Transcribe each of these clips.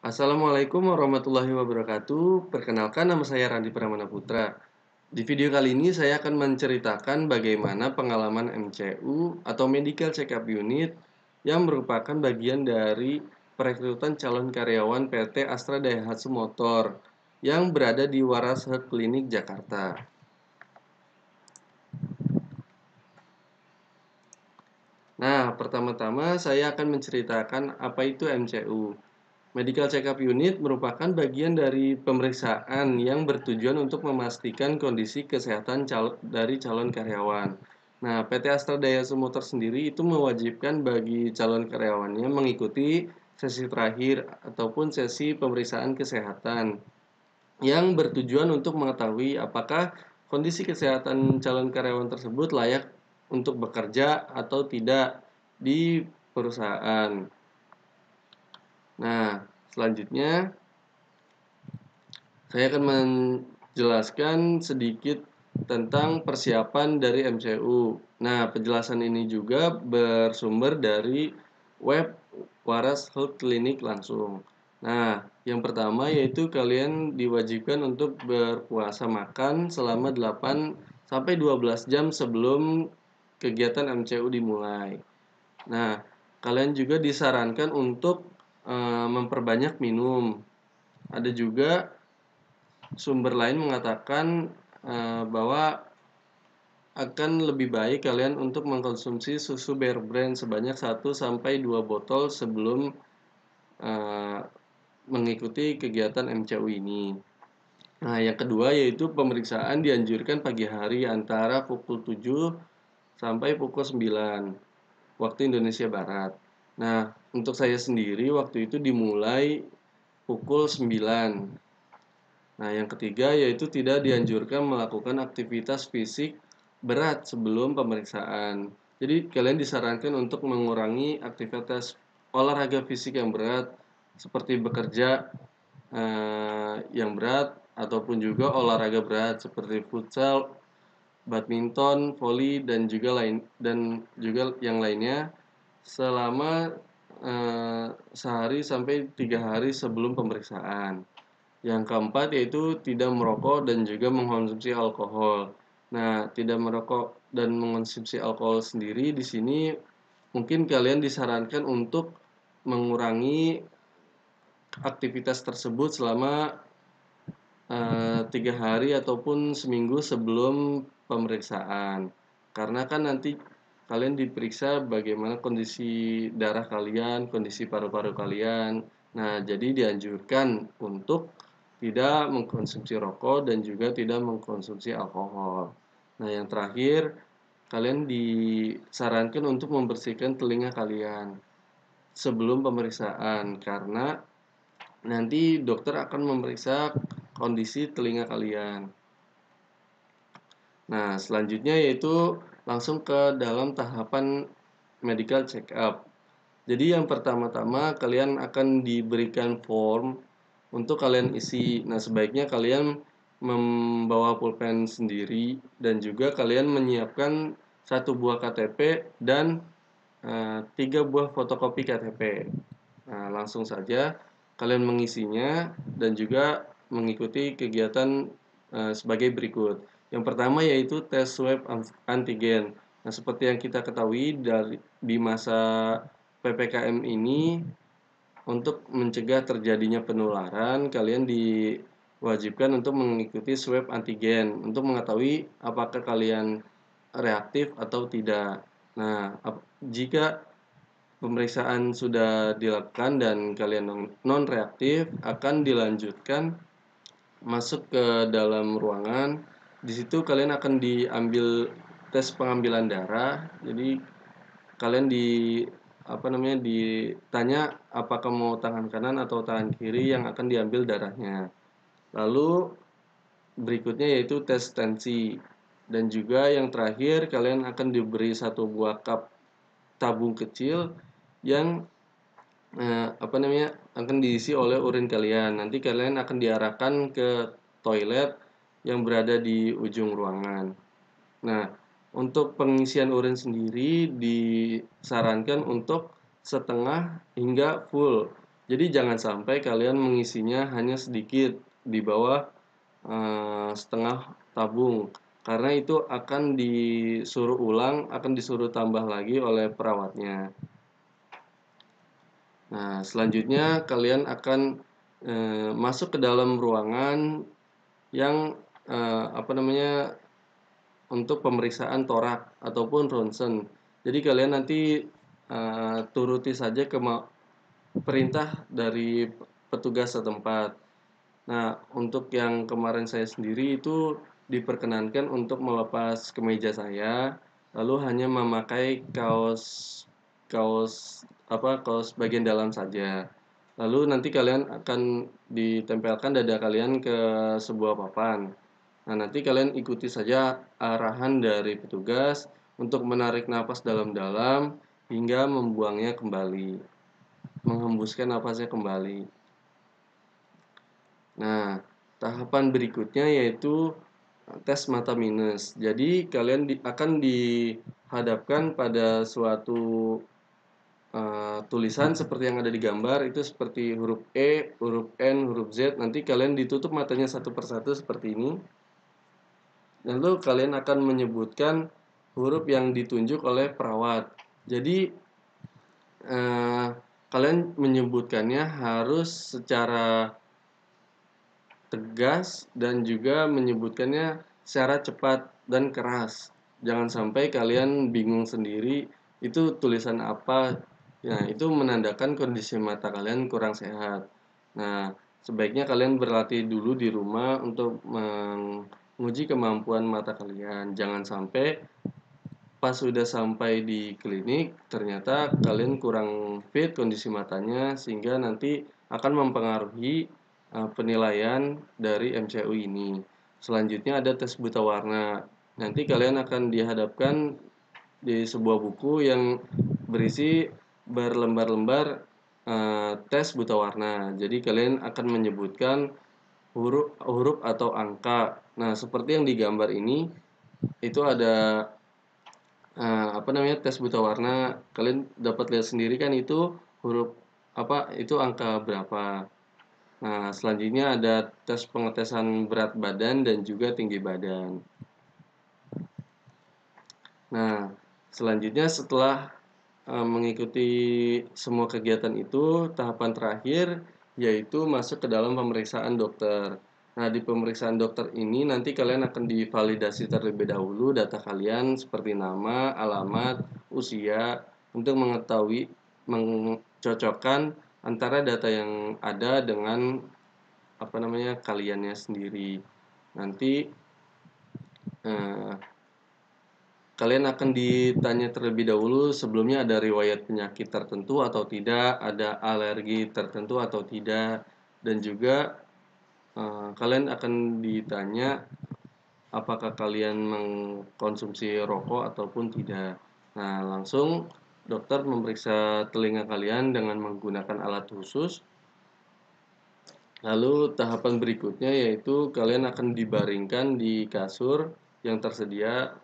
Assalamualaikum warahmatullahi wabarakatuh. Perkenalkan nama saya Randi Pramana Putra. Di video kali ini saya akan menceritakan bagaimana pengalaman MCU atau Medical Check-up Unit yang merupakan bagian dari perekrutan calon karyawan PT Astra Daihatsu Motor yang berada di Waras Health Clinic Jakarta. Nah, pertama-tama saya akan menceritakan apa itu MCU. Medical Check-up Unit merupakan bagian dari pemeriksaan yang bertujuan untuk memastikan kondisi kesehatan dari calon karyawan. Nah, PT Astra Daihatsu Motor sendiri itu mewajibkan bagi calon karyawannya mengikuti sesi terakhir ataupun sesi pemeriksaan kesehatan yang bertujuan untuk mengetahui apakah kondisi kesehatan calon karyawan tersebut layak untuk bekerja atau tidak di perusahaan. Nah, selanjutnya saya akan menjelaskan sedikit tentang persiapan dari MCU. Nah, penjelasan ini juga bersumber dari web Waras Health Clinic langsung. Nah, yang pertama yaitu kalian diwajibkan untuk berpuasa makan selama 8 sampai 12 jam sebelum kegiatan MCU dimulai. Nah, kalian juga disarankan untuk memperbanyak minum. Ada juga sumber lain mengatakan bahwa akan lebih baik kalian untuk mengkonsumsi susu Bear Brand sebanyak 1 sampai 2 botol sebelum eh, mengikuti kegiatan MCU ini. Nah, yang kedua yaitu pemeriksaan dianjurkan pagi hari antara pukul 7 sampai pukul 9 waktu Indonesia Barat. Nah, untuk saya sendiri waktu itu dimulai pukul 9. Nah, yang ketiga yaitu tidak dianjurkan melakukan aktivitas fisik berat sebelum pemeriksaan. Jadi, kalian disarankan untuk mengurangi aktivitas olahraga fisik yang berat seperti bekerja yang berat ataupun juga olahraga berat seperti futsal, badminton, voli dan juga yang lainnya selama sehari sampai 3 hari sebelum pemeriksaan. Yang keempat yaitu tidak merokok dan juga mengkonsumsi alkohol. Nah, tidak merokok dan mengkonsumsi alkohol sendiri di sini mungkin kalian disarankan untuk mengurangi aktivitas tersebut selama 3 hari ataupun seminggu sebelum pemeriksaan. Karena kan nanti kalian diperiksa bagaimana kondisi darah kalian, kondisi paru-paru kalian. Nah, jadi dianjurkan untuk tidak mengkonsumsi rokok dan juga tidak mengkonsumsi alkohol. Nah, yang terakhir, kalian disarankan untuk membersihkan telinga kalian sebelum pemeriksaan karena nanti dokter akan memeriksa kondisi telinga kalian. Nah, selanjutnya yaitu langsung ke dalam tahapan medical check up. Jadi yang pertama-tama kalian akan diberikan form untuk kalian isi. Nah, sebaiknya kalian membawa pulpen sendiri dan juga kalian menyiapkan 1 buah KTP dan 3 buah fotokopi KTP. Nah, langsung saja kalian mengisinya dan juga mengikuti kegiatan sebagai berikut. Yang pertama yaitu tes swab antigen. Nah, seperti yang kita ketahui di masa PPKM ini untuk mencegah terjadinya penularan, kalian diwajibkan untuk mengikuti swab antigen untuk mengetahui apakah kalian reaktif atau tidak. Nah, jika pemeriksaan sudah dilakukan dan kalian non reaktif, akan dilanjutkan masuk ke dalam ruangan. Di situ kalian akan diambil tes pengambilan darah. Jadi kalian ditanya apakah mau tangan kanan atau tangan kiri yang akan diambil darahnya. Lalu berikutnya yaitu tes tensi. Dan juga yang terakhir kalian akan diberi 1 buah cup tabung kecil yang akan diisi oleh urin kalian. Nanti kalian akan diarahkan ke toilet yang berada di ujung ruangan. Nah, untuk pengisian urin sendiri disarankan untuk setengah hingga full. Jadi jangan sampai kalian mengisinya hanya sedikit di bawah setengah tabung, karena itu akan disuruh ulang, akan disuruh tambah lagi oleh perawatnya. Nah, selanjutnya kalian akan masuk ke dalam ruangan yang untuk pemeriksaan torak ataupun ronsen. Jadi kalian nanti turuti saja perintah dari petugas setempat. Nah, untuk yang kemarin saya sendiri itu diperkenankan untuk melepas kemeja saya, lalu hanya memakai kaos kaos kaos bagian dalam saja. Lalu nanti kalian akan ditempelkan dada kalian ke sebuah papan. Nah, nanti kalian ikuti saja arahan dari petugas untuk menarik napas dalam-dalam hingga membuangnya kembali, menghembuskan napasnya kembali. Nah, tahapan berikutnya yaitu tes mata minus. Jadi kalian akan dihadapkan pada suatu tulisan seperti yang ada di gambar, itu seperti huruf E, huruf N, huruf Z. Nanti kalian ditutup matanya satu persatu seperti ini. Lalu kalian akan menyebutkan huruf yang ditunjuk oleh perawat. Jadi kalian menyebutkannya harus secara tegas dan juga menyebutkannya secara cepat dan keras. Jangan sampai kalian bingung sendiri itu tulisan apa. Nah, itu menandakan kondisi mata kalian kurang sehat. Nah, sebaiknya kalian berlatih dulu di rumah untuk menguji kemampuan mata kalian. Jangan sampai pas sudah sampai di klinik ternyata kalian kurang fit kondisi matanya sehingga nanti akan mempengaruhi penilaian dari MCU ini. Selanjutnya ada tes buta warna. Nanti kalian akan dihadapkan di sebuah buku yang berisi berlembar-lembar tes buta warna. Jadi kalian akan menyebutkan huruf atau angka. Nah, seperti yang digambar ini, itu ada tes buta warna. Kalian dapat lihat sendiri kan itu huruf itu angka berapa. Nah, selanjutnya ada tes pengetesan berat badan dan juga tinggi badan. Nah, selanjutnya setelah mengikuti semua kegiatan itu, tahapan terakhir yaitu masuk ke dalam pemeriksaan dokter. Nah, di pemeriksaan dokter ini nanti kalian akan divalidasi terlebih dahulu data kalian seperti nama, alamat, usia untuk mengetahui mencocokkan antara data yang ada dengan kaliannya sendiri. Nanti eh, kalian akan ditanya terlebih dahulu sebelumnya ada riwayat penyakit tertentu atau tidak, ada alergi tertentu atau tidak, dan juga kalian akan ditanya apakah kalian mengkonsumsi rokok ataupun tidak. Nah, langsung dokter memeriksa telinga kalian dengan menggunakan alat khusus. Lalu tahapan berikutnya yaitu kalian akan dibaringkan di kasur yang tersedia.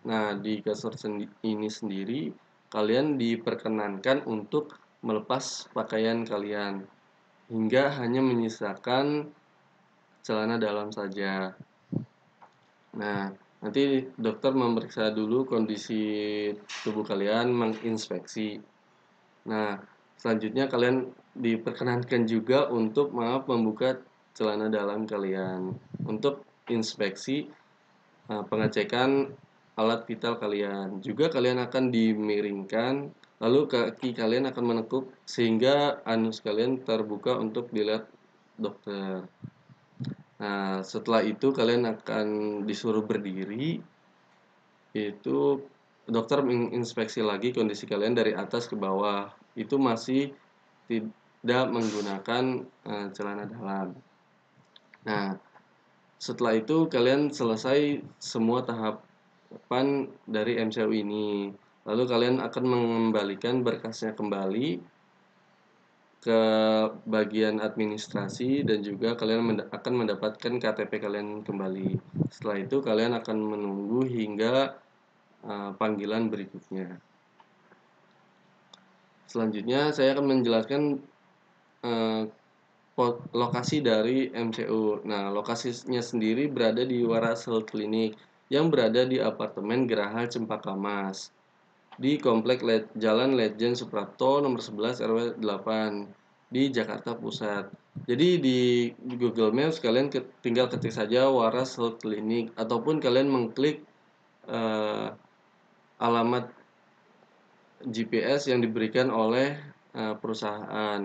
Nah, di kasur ini sendiri kalian diperkenankan untuk melepas pakaian kalian hingga hanya menyisakan celana dalam saja. Nah, nanti dokter memeriksa dulu kondisi tubuh kalian, menginspeksi. Nah, selanjutnya kalian diperkenankan juga untuk membuka celana dalam kalian untuk inspeksi pengecekan alat vital kalian. Juga kalian akan dimiringkan, lalu kaki kalian akan menekuk sehingga anus kalian terbuka untuk dilihat dokter. Nah, setelah itu kalian akan disuruh berdiri. Itu dokter menginspeksi lagi kondisi kalian dari atas ke bawah. Itu masih tidak menggunakan celana dalam. Nah, setelah itu kalian selesai semua tahapan dari MCU ini. Lalu kalian akan mengembalikan berkasnya kembali ke bagian administrasi dan juga kalian akan mendapatkan KTP kalian kembali. Setelah itu kalian akan menunggu hingga panggilan berikutnya. Selanjutnya saya akan menjelaskan lokasi dari MCU. Nah, lokasinya sendiri berada di Waras Health Clinic yang berada di apartemen Geraha Cempaka Mas di Komplek Jalan Letjen Suprapto nomor 11 RW 8 di Jakarta Pusat. Jadi di Google Maps kalian tinggal ketik saja Waras Health Clinic ataupun kalian mengklik eh, alamat GPS yang diberikan oleh perusahaan.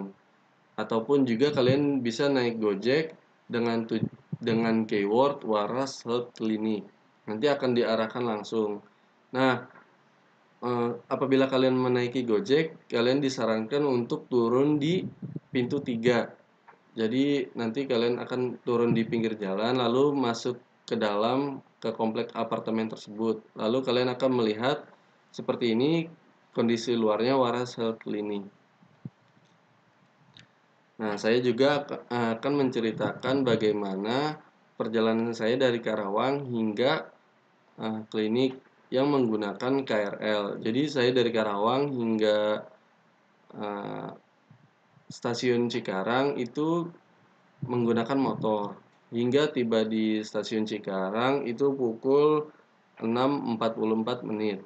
Ataupun juga kalian bisa naik Gojek dengan keyword Waras Health Clinic. Nanti akan diarahkan langsung. Nah, apabila kalian menaiki Gojek, kalian disarankan untuk turun di pintu 3. Jadi nanti kalian akan turun di pinggir jalan lalu masuk ke dalam ke komplek apartemen tersebut. Lalu kalian akan melihat seperti ini kondisi luarnya Waras Health Clinic. Nah, saya juga akan menceritakan bagaimana perjalanan saya dari Karawang hingga klinik yang menggunakan KRL. Jadi saya dari Karawang hingga uh, stasiun Cikarang itu menggunakan motor. Hingga tiba di stasiun Cikarang itu pukul 6.44 menit.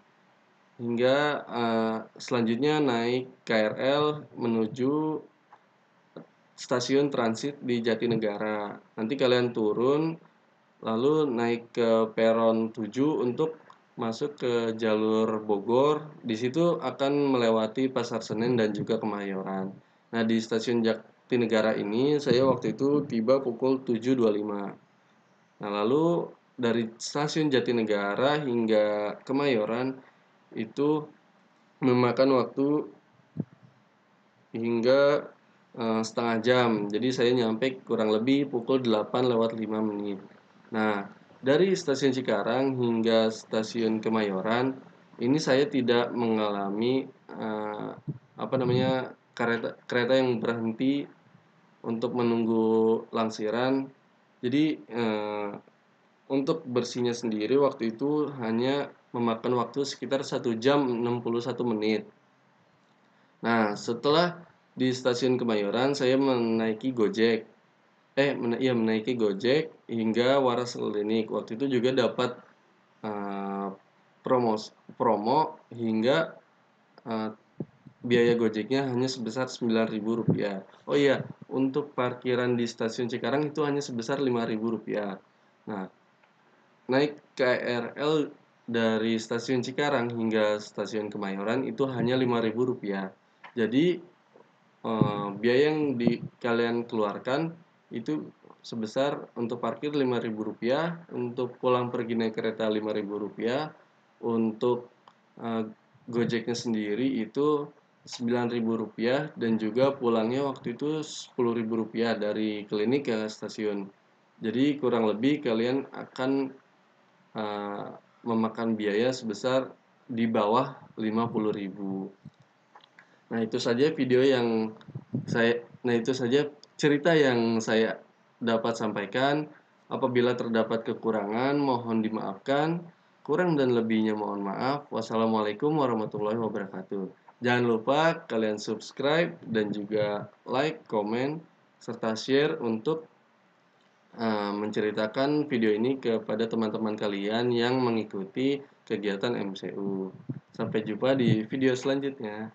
Hingga selanjutnya naik KRL menuju stasiun transit di Jatinegara. Nanti kalian turun lalu naik ke peron 7 untuk masuk ke jalur Bogor. Di situ akan melewati Pasar Senen dan juga Kemayoran. Nah, di stasiun Jatinegara ini saya waktu itu tiba pukul 7.25. Nah, lalu dari stasiun Jatinegara hingga Kemayoran itu memakan waktu hingga setengah jam. Jadi saya nyampe kurang lebih pukul 8:05. Nah, dari stasiun Cikarang hingga stasiun Kemayoran ini saya tidak mengalami kereta kereta yang berhenti untuk menunggu langsiran. Jadi untuk bersihnya sendiri waktu itu hanya memakan waktu sekitar 1 jam 61 menit. Nah, setelah di stasiun Kemayoran saya menaiki Gojek. Menaiki Gojek hingga Waras Klinik. Waktu itu juga dapat uh, promo hingga uh, biaya Gojeknya hanya sebesar Rp9.000. Oh iya, untuk parkiran di stasiun Cikarang itu hanya sebesar Rp5.000. Nah, naik KRL dari stasiun Cikarang hingga stasiun Kemayoran itu hanya Rp5.000. Jadi biaya yang kalian keluarkan itu sebesar untuk parkir Rp5.000, untuk pulang pergi naik kereta Rp5.000, untuk Gojeknya sendiri itu Rp9.000 dan juga pulangnya waktu itu Rp10.000 dari klinik ke stasiun. Jadi kurang lebih kalian akan memakan biaya sebesar di bawah Rp50.000. Nah, itu saja cerita yang saya dapat sampaikan. Apabila terdapat kekurangan, mohon dimaafkan. Kurang dan lebihnya mohon maaf. Wassalamualaikum warahmatullahi wabarakatuh. Jangan lupa kalian subscribe dan juga like, komen, serta share untuk menceritakan video ini kepada teman-teman kalian yang mengikuti kegiatan MCU. Sampai jumpa di video selanjutnya.